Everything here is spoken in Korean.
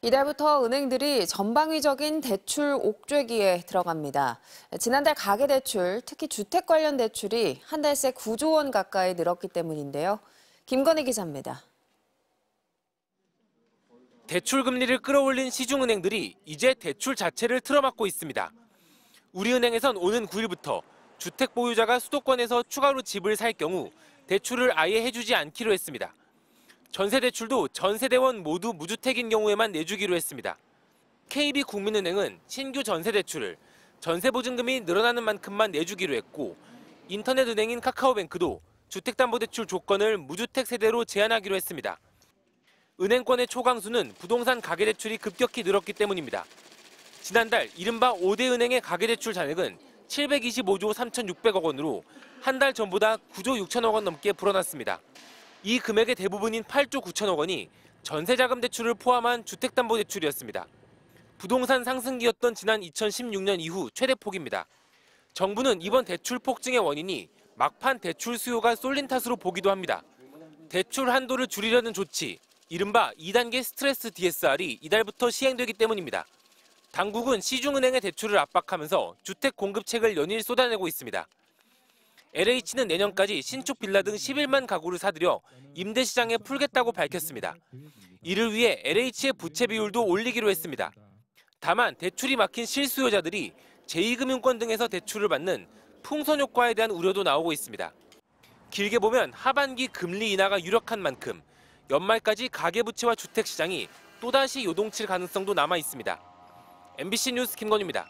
이달부터 은행들이 전방위적인 대출 옥죄기에 들어갑니다. 지난달 가계대출, 특히 주택 관련 대출이 한 달 새 9조 원 가까이 늘었기 때문인데요. 김건희 기자입니다. 대출 금리를 끌어올린 시중은행들이 이제 대출 자체를 틀어막고 있습니다. 우리은행에선 오는 9일부터 주택 보유자가 수도권에서 추가로 집을 살 경우 대출을 아예 해주지 않기로 했습니다. 전세 대출도 전 세대원 모두 무주택인 경우에만 내주기로 했습니다. KB국민은행은 신규 전세 대출을 전세 보증금이 늘어나는 만큼만 내주기로 했고, 인터넷은행인 카카오뱅크도 주택담보대출 조건을 무주택 세대로 제한하기로 했습니다. 은행권의 초강수는 부동산 가계대출이 급격히 늘었기 때문입니다. 지난달 이른바 5대 은행의 가계대출 잔액은 725조 3,600억 원으로 한 달 전보다 9조 6천억 원 넘게 불어났습니다. 이 금액의 대부분인 8조 9천억 원이 전세자금 대출을 포함한 주택담보대출이었습니다. 부동산 상승기였던 지난 2016년 이후 최대 폭입니다. 정부는 이번 대출 폭증의 원인이 막판 대출 수요가 쏠린 탓으로 보기도 합니다. 대출 한도를 줄이려는 조치, 이른바 2단계 스트레스 DSR이 이달부터 시행되기 때문입니다. 당국은 시중은행의 대출을 압박하면서 주택 공급책을 연일 쏟아내고 있습니다. LH는 내년까지 신축 빌라 등 11만 가구를 사들여 임대 시장에 풀겠다고 밝혔습니다. 이를 위해 LH의 부채 비율도 올리기로 했습니다. 다만 대출이 막힌 실수요자들이 제2금융권 등에서 대출을 받는 풍선 효과에 대한 우려도 나오고 있습니다. 길게 보면 하반기 금리 인하가 유력한 만큼 연말까지 가계부채와 주택시장이 또다시 요동칠 가능성도 남아 있습니다. MBC 뉴스 김건희입니다.